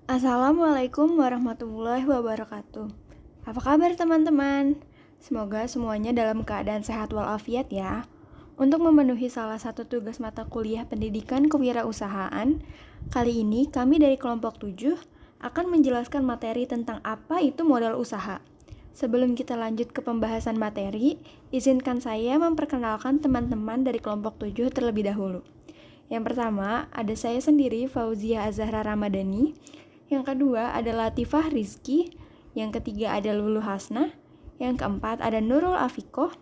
Assalamualaikum warahmatullahi wabarakatuh. Apa kabar teman-teman? Semoga semuanya dalam keadaan sehat walafiat ya. Untuk memenuhi salah satu tugas mata kuliah pendidikan kewirausahaan, kali ini kami dari kelompok 7 akan menjelaskan materi tentang apa itu modal usaha. Sebelum kita lanjut ke pembahasan materi, izinkan saya memperkenalkan teman-teman dari kelompok 7 terlebih dahulu. Yang pertama, ada saya sendiri, Fauzia Azahra Ramadhani. Yang kedua ada Latifah Rizky. Yang ketiga ada Lulu Hasnah. Yang keempat ada Nurul Afikoh.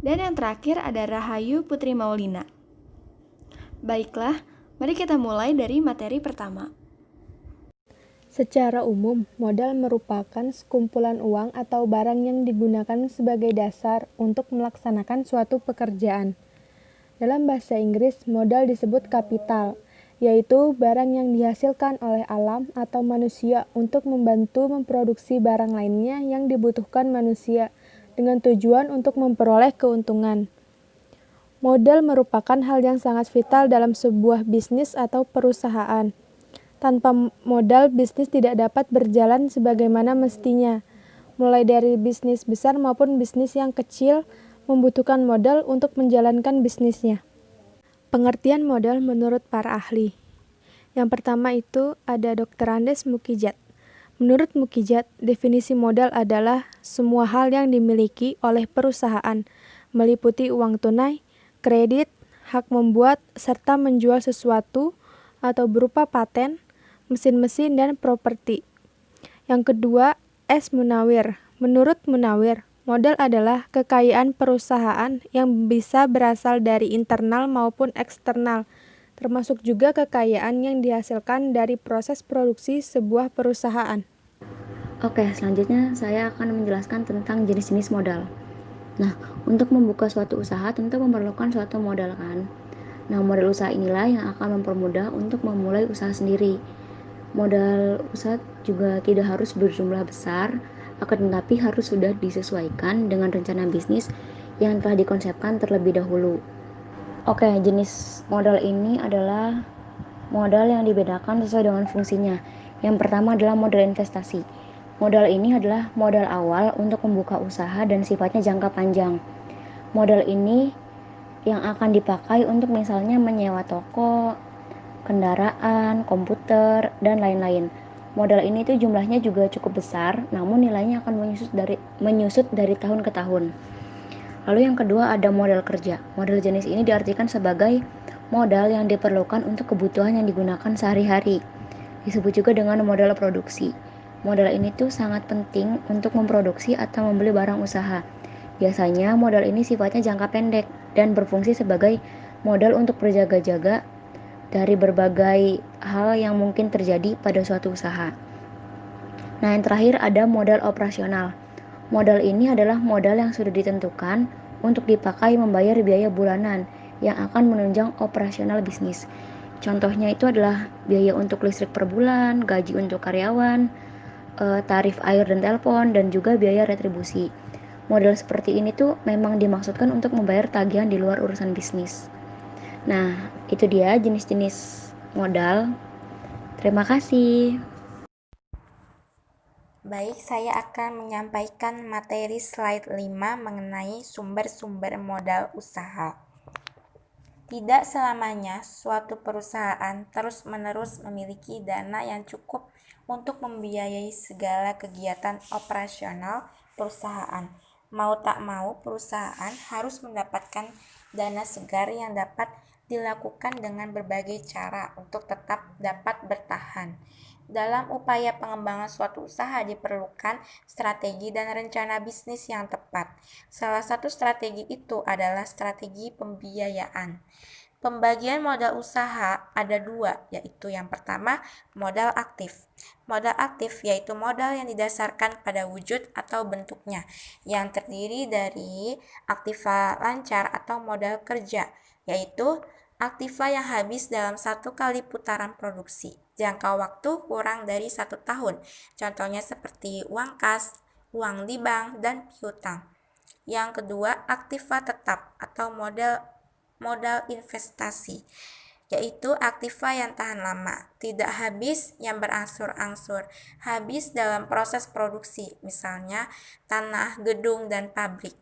Dan yang terakhir ada Rahayu Putri Maulina. Baiklah, mari kita mulai dari materi pertama. Secara umum, modal merupakan sekumpulan uang atau barang yang digunakan sebagai dasar untuk melaksanakan suatu pekerjaan. Dalam bahasa Inggris, modal disebut kapital, yaitu barang yang dihasilkan oleh alam atau manusia untuk membantu memproduksi barang lainnya yang dibutuhkan manusia dengan tujuan untuk memperoleh keuntungan. Modal merupakan hal yang sangat vital dalam sebuah bisnis atau perusahaan. Tanpa modal, bisnis tidak dapat berjalan sebagaimana mestinya. Mulai dari bisnis besar maupun bisnis yang kecil membutuhkan modal untuk menjalankan bisnisnya. Pengertian modal menurut para ahli. Yang pertama itu ada Dr. Andes Mukijat. Menurut Mukijat, definisi modal adalah semua hal yang dimiliki oleh perusahaan, meliputi uang tunai, kredit, hak membuat, serta menjual sesuatu atau berupa paten, mesin-mesin, dan properti. Yang kedua, S. Munawir. Menurut Munawir, modal adalah kekayaan perusahaan yang bisa berasal dari internal maupun eksternal, termasuk juga kekayaan yang dihasilkan dari proses produksi sebuah perusahaan. Oke, selanjutnya saya akan menjelaskan tentang jenis-jenis modal. Nah, untuk membuka suatu usaha tentu memerlukan suatu modal kan. Nah, modal usaha inilah yang akan mempermudah untuk memulai usaha sendiri. Modal usaha juga tidak harus berjumlah besar, akan tetapi harus sudah disesuaikan dengan rencana bisnis yang telah dikonsepkan terlebih dahulu. Oke, jenis modal ini adalah modal yang dibedakan sesuai dengan fungsinya. Yang pertama adalah modal investasi. Modal ini adalah modal awal untuk membuka usaha dan sifatnya jangka panjang. Modal ini yang akan dipakai untuk misalnya menyewa toko, kendaraan, komputer, dan lain-lain. Modal ini tuh jumlahnya juga cukup besar, namun nilainya akan menyusut dari tahun ke tahun. Lalu yang kedua ada modal kerja. Modal jenis ini diartikan sebagai modal yang diperlukan untuk kebutuhan yang digunakan sehari-hari. Disebut juga dengan modal produksi. Modal ini tuh sangat penting untuk memproduksi atau membeli barang usaha. Biasanya modal ini sifatnya jangka pendek dan berfungsi sebagai modal untuk berjaga-jaga dari berbagai hal yang mungkin terjadi pada suatu usaha. Nah, yang terakhir ada modal operasional. Modal ini adalah modal yang sudah ditentukan untuk dipakai membayar biaya bulanan yang akan menunjang operasional bisnis. Contohnya itu adalah biaya untuk listrik per bulan, gaji untuk karyawan, tarif air dan telepon, dan juga biaya retribusi. Modal seperti ini tuh memang dimaksudkan untuk membayar tagihan di luar urusan bisnis. Nah, itu dia jenis-jenis modal. Terima kasih. Baik, saya akan menyampaikan materi slide 5 mengenai sumber-sumber modal usaha. Tidak selamanya suatu perusahaan terus-menerus memiliki dana yang cukup untuk membiayai segala kegiatan operasional perusahaan. Mau tak mau, perusahaan harus mendapatkan dana segar yang dapat dilakukan dengan berbagai cara untuk tetap dapat bertahan. Dalam upaya pengembangan suatu usaha diperlukan strategi dan rencana bisnis yang tepat. Salah satu strategi itu adalah strategi pembiayaan. Pembagian modal usaha ada dua, yaitu yang pertama modal aktif. Modal aktif yaitu modal yang didasarkan pada wujud atau bentuknya, yang terdiri dari aktiva lancar atau modal kerja, yaitu aktiva yang habis dalam satu kali putaran produksi, jangka waktu kurang dari 1 tahun, contohnya seperti uang kas, uang di bank, dan piutang. Yang kedua, aktiva tetap atau modal investasi. yaitu aktiva yang tahan lama, tidak habis yang berangsur-angsur, habis dalam proses produksi, misalnya tanah, gedung, dan pabrik.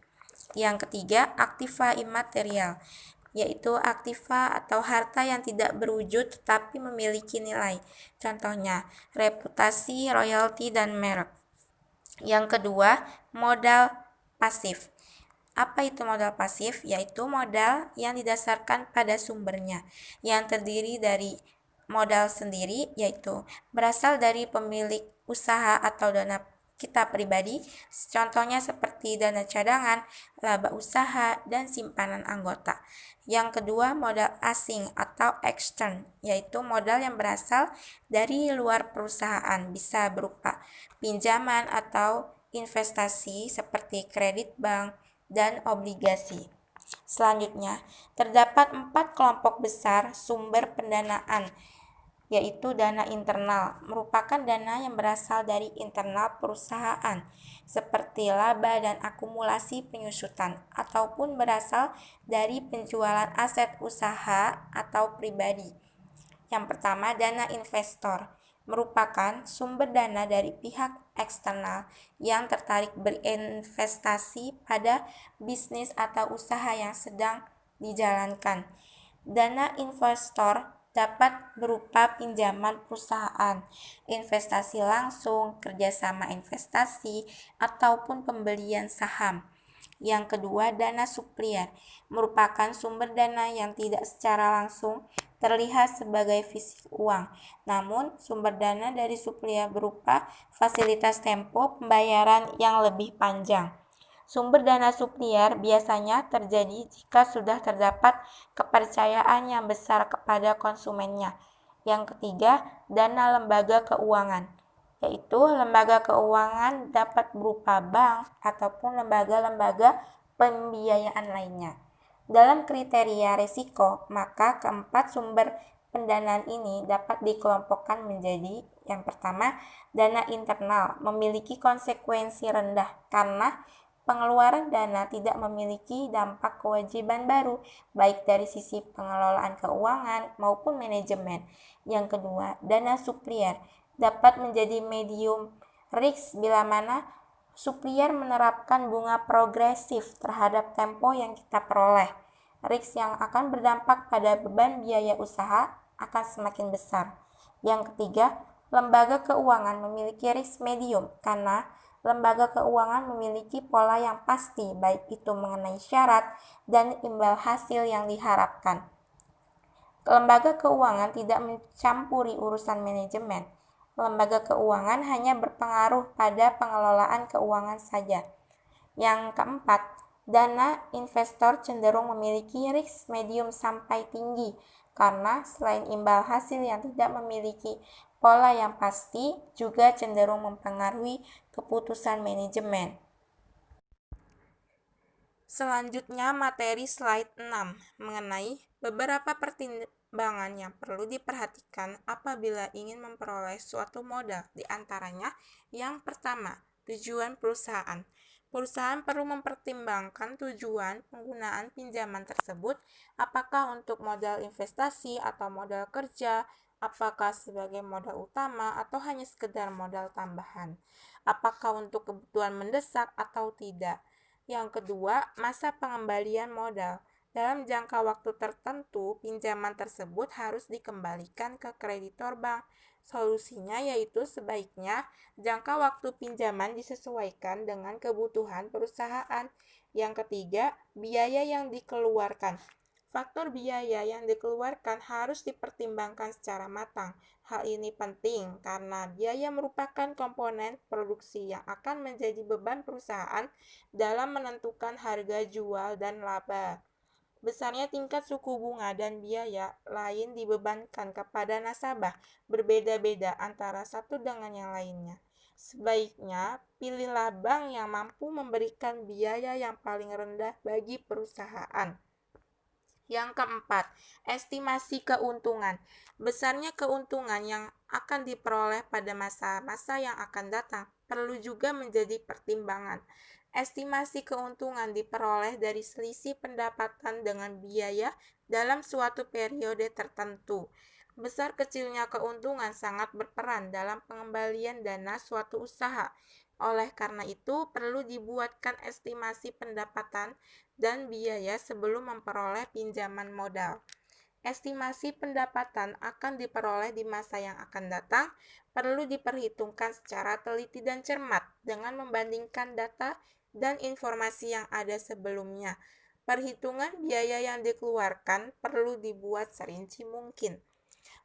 Yang ketiga, aktiva imaterial, yaitu aktiva atau harta yang tidak berwujud tetapi memiliki nilai, contohnya reputasi, royalti, dan merek. Yang kedua, modal pasif. Apa itu modal pasif? Yaitu modal yang didasarkan pada sumbernya, yang terdiri dari modal sendiri, yaitu berasal dari pemilik usaha atau dana kita pribadi, contohnya seperti dana cadangan, laba usaha, dan simpanan anggota. Yang kedua, modal asing atau extern, yaitu modal yang berasal dari luar perusahaan, bisa berupa pinjaman atau investasi seperti kredit bank dan obligasi. Selanjutnya, terdapat 4 kelompok besar sumber pendanaan, yaitu dana internal, merupakan dana yang berasal dari internal perusahaan, seperti laba dan akumulasi penyusutan, ataupun berasal dari penjualan aset usaha atau pribadi. Yang pertama, dana investor merupakan sumber dana dari pihak eksternal yang tertarik berinvestasi pada bisnis atau usaha yang sedang dijalankan. Dana investor dapat berupa pinjaman perusahaan, investasi langsung, kerjasama investasi, ataupun pembelian saham. Yang kedua, dana supplier merupakan sumber dana yang tidak secara langsung terlihat sebagai fisik uang, namun sumber dana dari supplier berupa fasilitas tempo pembayaran yang lebih panjang. Sumber dana supplier biasanya terjadi jika sudah terdapat kepercayaan yang besar kepada konsumennya. Yang ketiga, dana lembaga keuangan, yaitu lembaga keuangan dapat berupa bank ataupun lembaga-lembaga pembiayaan lainnya. Dalam kriteria risiko, maka keempat sumber pendanaan ini dapat dikelompokkan menjadi: yang pertama, dana internal memiliki konsekuensi rendah karena pengeluaran dana tidak memiliki dampak kewajiban baru, baik dari sisi pengelolaan keuangan maupun manajemen. Yang kedua, dana supplier dapat menjadi medium risk bila mana supplier menerapkan bunga progresif terhadap tempo yang kita peroleh. Risk yang akan berdampak pada beban biaya usaha akan semakin besar. Yang ketiga, lembaga keuangan memiliki risk medium karena lembaga keuangan memiliki pola yang pasti, baik itu mengenai syarat dan imbal hasil yang diharapkan. Lembaga keuangan tidak mencampuri urusan manajemen. Lembaga keuangan hanya berpengaruh pada pengelolaan keuangan saja. Yang keempat, dana investor cenderung memiliki risk medium sampai tinggi karena selain imbal hasil yang tidak memiliki pola yang pasti, juga cenderung mempengaruhi keputusan manajemen. Selanjutnya, materi slide 6 mengenai beberapa pertimbangan yang perlu diperhatikan apabila ingin memperoleh suatu modal. Di antaranya, yang pertama, tujuan perusahaan. Perusahaan perlu mempertimbangkan tujuan penggunaan pinjaman tersebut, apakah untuk modal investasi atau modal kerja, apakah sebagai modal utama atau hanya sekedar modal tambahan, apakah untuk kebutuhan mendesak atau tidak. Yang kedua, masa pengembalian modal. Dalam jangka waktu tertentu, pinjaman tersebut harus dikembalikan ke kreditor bank. Solusinya yaitu sebaiknya jangka waktu pinjaman disesuaikan dengan kebutuhan perusahaan. Yang ketiga, biaya yang dikeluarkan. Faktor biaya yang dikeluarkan harus dipertimbangkan secara matang. Hal ini penting karena biaya merupakan komponen produksi yang akan menjadi beban perusahaan dalam menentukan harga jual dan laba. Besarnya tingkat suku bunga dan biaya lain dibebankan kepada nasabah berbeda-beda antara satu dengan yang lainnya. Sebaiknya pilihlah bank yang mampu memberikan biaya yang paling rendah bagi perusahaan. Yang keempat, estimasi keuntungan. Besarnya keuntungan yang akan diperoleh pada masa-masa yang akan datang perlu juga menjadi pertimbangan. Estimasi keuntungan diperoleh dari selisih pendapatan dengan biaya dalam suatu periode tertentu. Besar kecilnya keuntungan sangat berperan dalam pengembalian dana suatu usaha. Oleh karena itu, perlu dibuatkan estimasi pendapatan dan biaya sebelum memperoleh pinjaman modal. Estimasi pendapatan akan diperoleh di masa yang akan datang perlu diperhitungkan secara teliti dan cermat dengan membandingkan data dan informasi yang ada sebelumnya. Perhitungan biaya yang dikeluarkan perlu dibuat serinci mungkin.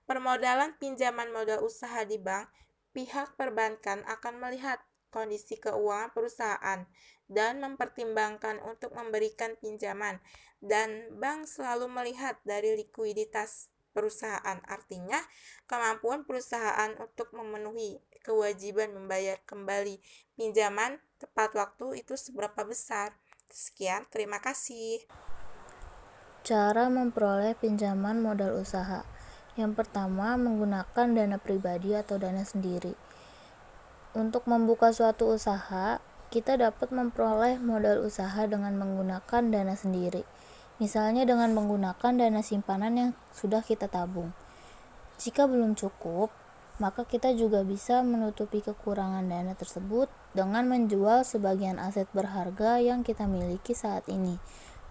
Permodalan pinjaman modal usaha di bank, pihak perbankan akan melihat kondisi keuangan perusahaan dan mempertimbangkan untuk memberikan pinjaman, dan bank selalu melihat dari likuiditas perusahaan, artinya kemampuan perusahaan untuk memenuhi kewajiban membayar kembali pinjaman tepat waktu itu seberapa besar. Sekian, terima kasih. Cara memperoleh pinjaman modal usaha. Yang pertama, menggunakan dana pribadi atau dana sendiri. Untuk membuka suatu usaha, kita dapat memperoleh modal usaha dengan menggunakan dana sendiri. Misalnya dengan menggunakan dana simpanan yang sudah kita tabung. Jika belum cukup, maka kita juga bisa menutupi kekurangan dana tersebut dengan menjual sebagian aset berharga yang kita miliki saat ini,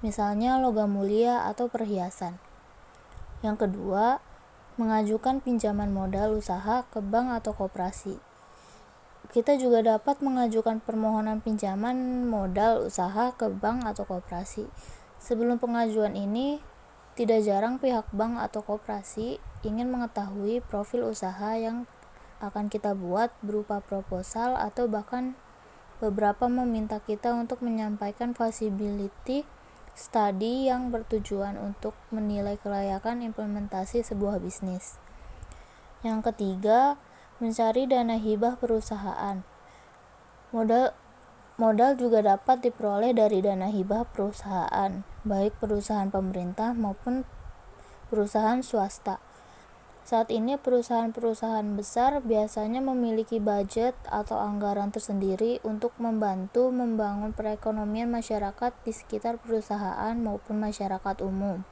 misalnya logam mulia atau perhiasan. Yang kedua, mengajukan pinjaman modal usaha ke bank atau koperasi. Kita juga dapat mengajukan permohonan pinjaman modal usaha ke bank atau koperasi. Sebelum pengajuan ini, tidak jarang pihak bank atau koperasi ingin mengetahui profil usaha yang akan kita buat berupa proposal atau bahkan beberapa meminta kita untuk menyampaikan feasibility study yang bertujuan untuk menilai kelayakan implementasi sebuah bisnis. Yang ketiga, mencari dana hibah perusahaan. Modal juga dapat diperoleh dari dana hibah perusahaan, baik perusahaan pemerintah maupun perusahaan swasta. Saat ini perusahaan-perusahaan besar biasanya memiliki budget atau anggaran tersendiri untuk membantu membangun perekonomian masyarakat di sekitar perusahaan maupun masyarakat umum,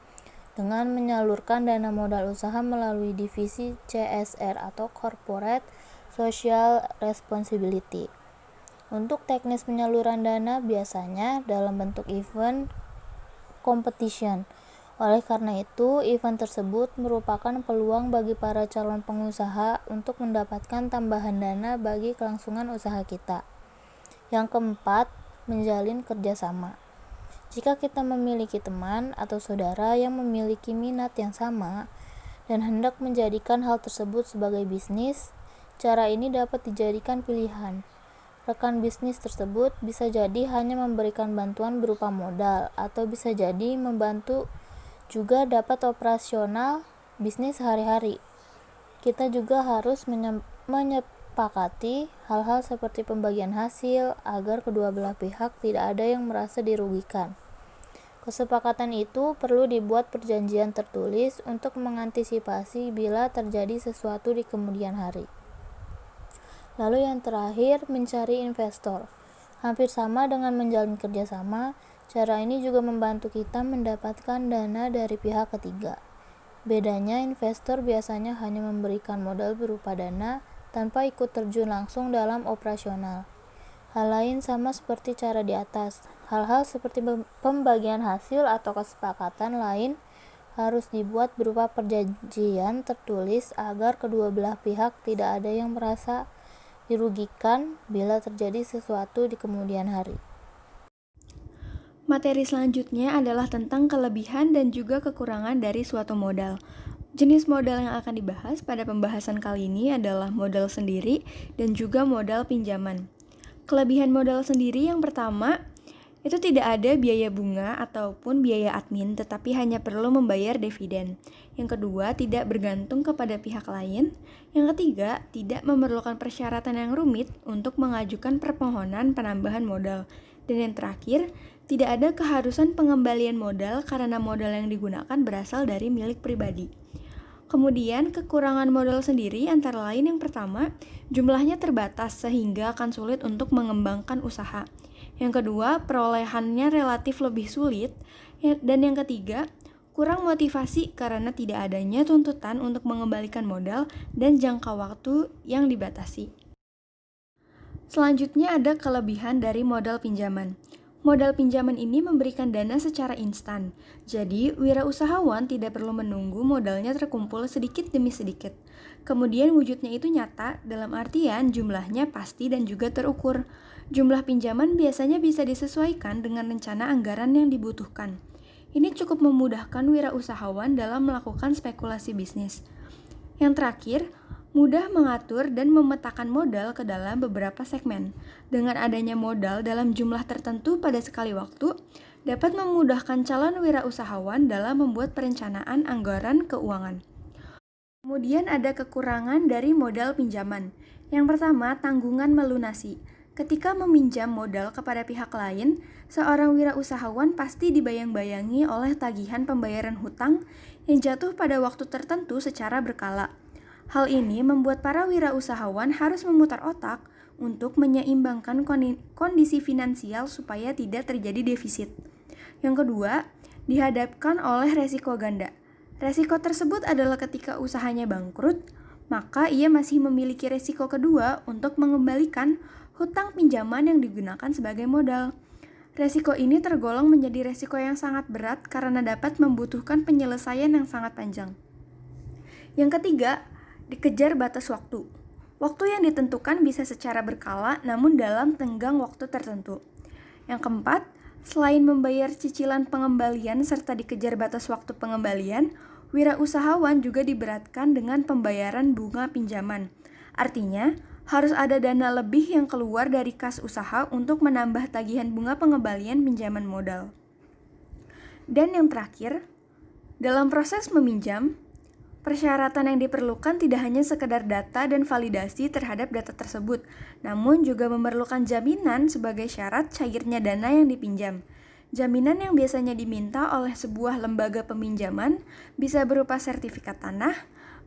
dengan menyalurkan dana modal usaha melalui divisi CSR atau Corporate Social Responsibility. Untuk teknis penyaluran dana biasanya dalam bentuk event competition. Oleh karena itu, event tersebut merupakan peluang bagi para calon pengusaha untuk mendapatkan tambahan dana bagi kelangsungan usaha kita. Yang keempat, menjalin kerjasama. Jika kita memiliki teman atau saudara yang memiliki minat yang sama dan hendak menjadikan hal tersebut sebagai bisnis, cara ini dapat dijadikan pilihan. Rekan bisnis tersebut bisa jadi hanya memberikan bantuan berupa modal, atau bisa jadi membantu juga dapat operasional bisnis sehari-hari. Kita juga harus menyepakati hal-hal seperti pembagian hasil agar kedua belah pihak tidak ada yang merasa dirugikan. Kesepakatan itu perlu dibuat perjanjian tertulis untuk mengantisipasi bila terjadi sesuatu di kemudian hari. Lalu yang terakhir, mencari investor. Hampir sama dengan menjalin kerjasama, cara ini juga membantu kita mendapatkan dana dari pihak ketiga. Bedanya, investor biasanya hanya memberikan modal berupa dana tanpa ikut terjun langsung dalam operasional. Hal lain sama seperti cara di atas. Hal-hal seperti pembagian hasil atau kesepakatan lain harus dibuat berupa perjanjian tertulis agar kedua belah pihak tidak ada yang merasa dirugikan bila terjadi sesuatu di kemudian hari. Materi selanjutnya adalah tentang kelebihan dan juga kekurangan dari suatu modal. Jenis modal yang akan dibahas pada pembahasan kali ini adalah modal sendiri dan juga modal pinjaman. Kelebihan modal sendiri yang pertama, itu tidak ada biaya bunga ataupun biaya admin, tetapi hanya perlu membayar dividen. Yang kedua, tidak bergantung kepada pihak lain. Yang ketiga, tidak memerlukan persyaratan yang rumit untuk mengajukan permohonan penambahan modal. Dan yang terakhir, tidak ada keharusan pengembalian modal karena modal yang digunakan berasal dari milik pribadi. Kemudian, kekurangan modal sendiri antara lain yang pertama, jumlahnya terbatas sehingga akan sulit untuk mengembangkan usaha. Yang kedua, perolehannya relatif lebih sulit. Dan yang ketiga, kurang motivasi karena tidak adanya tuntutan untuk mengembalikan modal dan jangka waktu yang dibatasi. Selanjutnya ada kelebihan dari modal pinjaman. Modal pinjaman ini memberikan dana secara instan, jadi wirausahawan tidak perlu menunggu modalnya terkumpul sedikit demi sedikit. Kemudian wujudnya itu nyata, dalam artian jumlahnya pasti dan juga terukur. Jumlah pinjaman biasanya bisa disesuaikan dengan rencana anggaran yang dibutuhkan. Ini cukup memudahkan wirausahawan dalam melakukan spekulasi bisnis. Yang terakhir, mudah mengatur dan memetakan modal ke dalam beberapa segmen. Dengan adanya modal dalam jumlah tertentu pada sekali waktu, dapat memudahkan calon wirausahawan dalam membuat perencanaan anggaran keuangan. Kemudian ada kekurangan dari modal pinjaman. Yang pertama, tanggungan melunasi. Ketika meminjam modal kepada pihak lain, seorang wirausahawan pasti dibayang-bayangi oleh tagihan pembayaran hutang yang jatuh pada waktu tertentu secara berkala. Hal ini membuat para wirausahawan harus memutar otak untuk menyeimbangkan kondisi finansial supaya tidak terjadi defisit. Yang kedua, dihadapkan oleh resiko ganda. Resiko tersebut adalah ketika usahanya bangkrut, maka ia masih memiliki resiko kedua untuk mengembalikan hutang pinjaman yang digunakan sebagai modal. Resiko ini tergolong menjadi resiko yang sangat berat karena dapat membutuhkan penyelesaian yang sangat panjang. Yang ketiga, dikejar batas waktu. Waktu yang ditentukan bisa secara berkala namun dalam tenggang waktu tertentu. Yang keempat, selain membayar cicilan pengembalian serta dikejar batas waktu pengembalian, wirausahawan juga diberatkan dengan pembayaran bunga pinjaman. Artinya, harus ada dana lebih yang keluar dari kas usaha untuk menambah tagihan bunga pengembalian pinjaman modal. Dan yang terakhir, dalam proses meminjam, persyaratan yang diperlukan tidak hanya sekedar data dan validasi terhadap data tersebut, namun juga memerlukan jaminan sebagai syarat cairnya dana yang dipinjam. Jaminan yang biasanya diminta oleh sebuah lembaga peminjaman bisa berupa sertifikat tanah,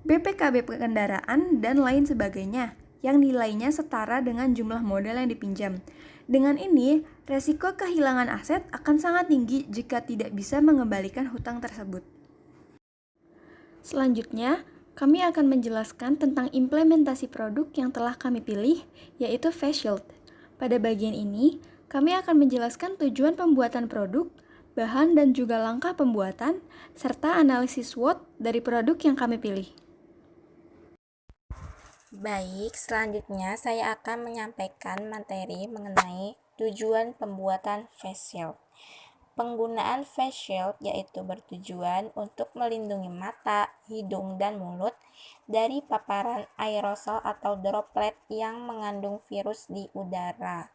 BPKB kendaraan, dan lain sebagainya, yang nilainya setara dengan jumlah modal yang dipinjam. Dengan ini, resiko kehilangan aset akan sangat tinggi jika tidak bisa mengembalikan hutang tersebut. Selanjutnya, kami akan menjelaskan tentang implementasi produk yang telah kami pilih, yaitu Face Shield. Pada bagian ini, kami akan menjelaskan tujuan pembuatan produk, bahan dan juga langkah pembuatan, serta analisis SWOT dari produk yang kami pilih. Baik, selanjutnya saya akan menyampaikan materi mengenai tujuan pembuatan face shield. Penggunaan face shield yaitu bertujuan untuk melindungi mata, hidung, dan mulut dari paparan aerosol atau droplet yang mengandung virus di udara.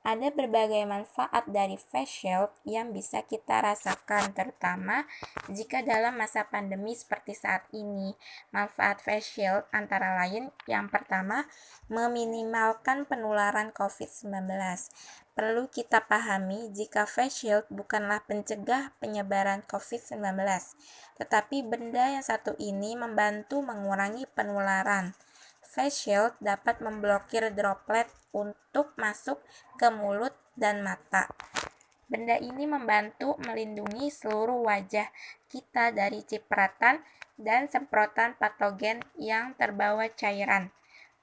Ada berbagai manfaat dari face shield yang bisa kita rasakan, terutama jika dalam masa pandemi seperti saat ini. Manfaat face shield antara lain yang pertama, meminimalkan penularan COVID-19. Perlu kita pahami jika face shield bukanlah pencegah penyebaran COVID-19, tetapi benda yang satu ini membantu mengurangi penularan. Face shield dapat memblokir droplet untuk masuk ke mulut dan mata. Benda ini membantu melindungi seluruh wajah kita dari cipratan dan semprotan patogen yang terbawa cairan.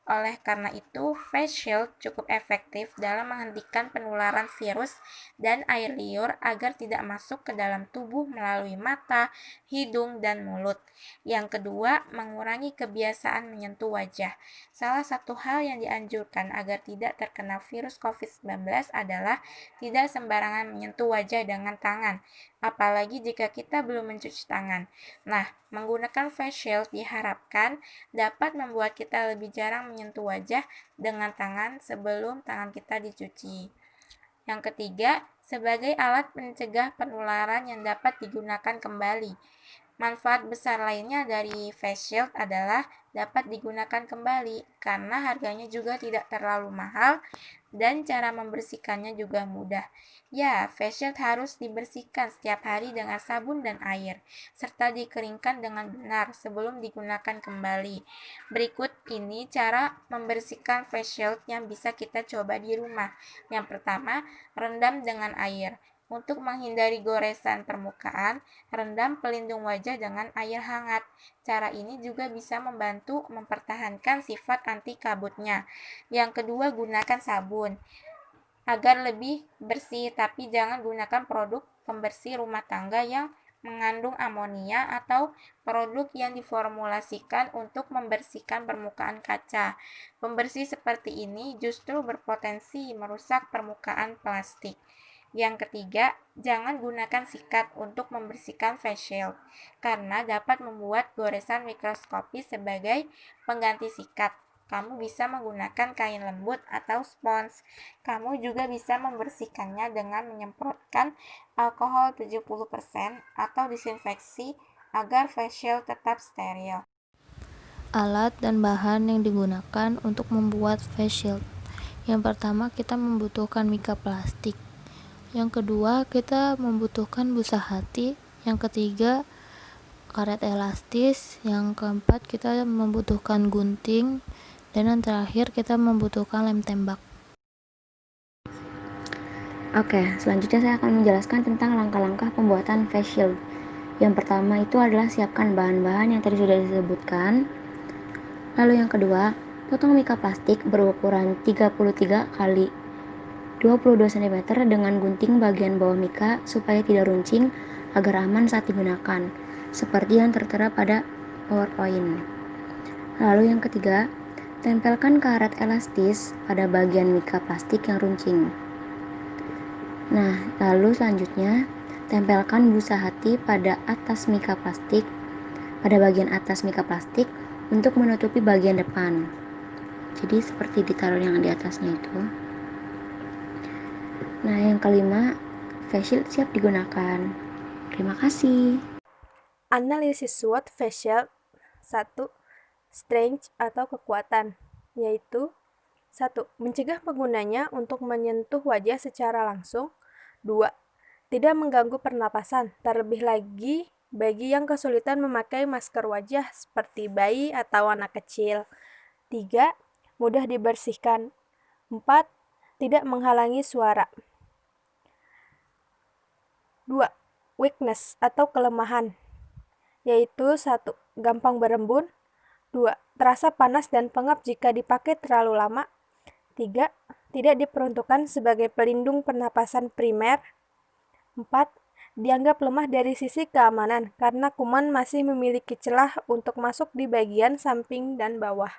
Oleh karena itu, face shield cukup efektif dalam menghentikan penularan virus dan air liur agar tidak masuk ke dalam tubuh melalui mata, hidung, dan mulut. Yang kedua, mengurangi kebiasaan menyentuh wajah. Salah satu hal yang dianjurkan agar tidak terkena virus COVID-19 adalah tidak sembarangan menyentuh wajah dengan tangan, apalagi jika kita belum mencuci tangan. Nah, menggunakan face shield diharapkan dapat membuat kita lebih jarang menyentuh wajah dengan tangan sebelum tangan kita dicuci. Yang ketiga, sebagai alat mencegah penularan yang dapat digunakan kembali. Manfaat besar lainnya dari face shield adalah dapat digunakan kembali karena harganya juga tidak terlalu mahal dan cara membersihkannya juga mudah. Ya, face shield harus dibersihkan setiap hari dengan sabun dan air, serta dikeringkan dengan benar sebelum digunakan kembali. Berikut ini cara membersihkan face shield yang bisa kita coba di rumah. Yang pertama, rendam dengan air. Untuk menghindari goresan permukaan, rendam pelindung wajah dengan air hangat. Cara ini juga bisa membantu mempertahankan sifat anti kabutnya. Yang kedua, gunakan sabun agar lebih bersih, tapi jangan gunakan produk pembersih rumah tangga yang mengandung amonia atau produk yang diformulasikan untuk membersihkan permukaan kaca. Pembersih seperti ini justru berpotensi merusak permukaan plastik. Yang ketiga, jangan gunakan sikat untuk membersihkan face shield, karena dapat membuat goresan mikroskopis sebagai pengganti sikat. Kamu bisa menggunakan kain lembut atau spons. Kamu juga bisa membersihkannya dengan menyemprotkan alkohol 70% atau disinfeksi agar face shield tetap steril. Alat dan bahan yang digunakan untuk membuat face shield. Yang pertama, kita membutuhkan mika plastik. Yang kedua, kita membutuhkan busa hati. Yang ketiga, karet elastis. Yang keempat, kita membutuhkan gunting. Dan yang terakhir, kita membutuhkan lem tembak. Oke, selanjutnya saya akan menjelaskan tentang langkah-langkah pembuatan face shield. Yang pertama itu adalah siapkan bahan-bahan yang tadi sudah disebutkan. Lalu yang kedua, potong mika plastik berukuran 33 kali 22 cm dengan gunting bagian bawah mika supaya tidak runcing agar aman saat digunakan, seperti yang tertera pada PowerPoint. Lalu yang ketiga, tempelkan karet elastis pada bagian mika plastik yang runcing. Nah, lalu selanjutnya, tempelkan busa hati pada atas mika plastik, pada bagian atas mika plastik untuk menutupi bagian depan. Jadi seperti ditaruh yang di atasnya itu. Nah, yang kelima, face shield siap digunakan. Terima kasih. Analisis SWOT face shield. 1. Strength atau kekuatan, yaitu 1. Mencegah penggunanya untuk menyentuh wajah secara langsung. 2. Tidak mengganggu pernapasan, terlebih lagi bagi yang kesulitan memakai masker wajah seperti bayi atau anak kecil. 3. Mudah dibersihkan. 4. Tidak menghalangi suara. 2. Weakness atau kelemahan, yaitu 1. Gampang berembun. 2. Terasa panas dan pengap jika dipakai terlalu lama. 3. Tidak diperuntukkan sebagai pelindung pernapasan primer. 4. Dianggap lemah dari sisi keamanan karena kuman masih memiliki celah untuk masuk di bagian samping dan bawah.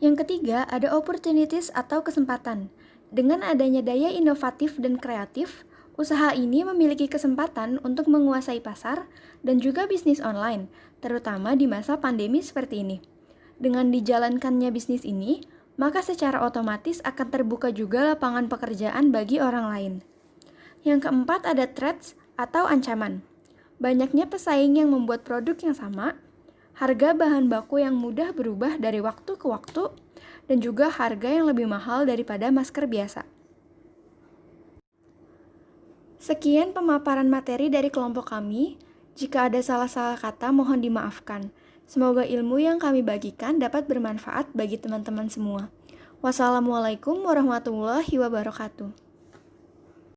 Yang ketiga, ada opportunities atau kesempatan. Dengan adanya daya inovatif dan kreatif, usaha ini memiliki kesempatan untuk menguasai pasar dan juga bisnis online, terutama di masa pandemi seperti ini. Dengan dijalankannya bisnis ini, maka secara otomatis akan terbuka juga lapangan pekerjaan bagi orang lain. Yang keempat ada threats atau ancaman. Banyaknya pesaing yang membuat produk yang sama, harga bahan baku yang mudah berubah dari waktu ke waktu, dan juga harga yang lebih mahal daripada masker biasa. Sekian pemaparan materi dari kelompok kami. Jika ada salah-salah kata, mohon dimaafkan. Semoga ilmu yang kami bagikan dapat bermanfaat bagi teman-teman semua. Wassalamualaikum warahmatullahi wabarakatuh.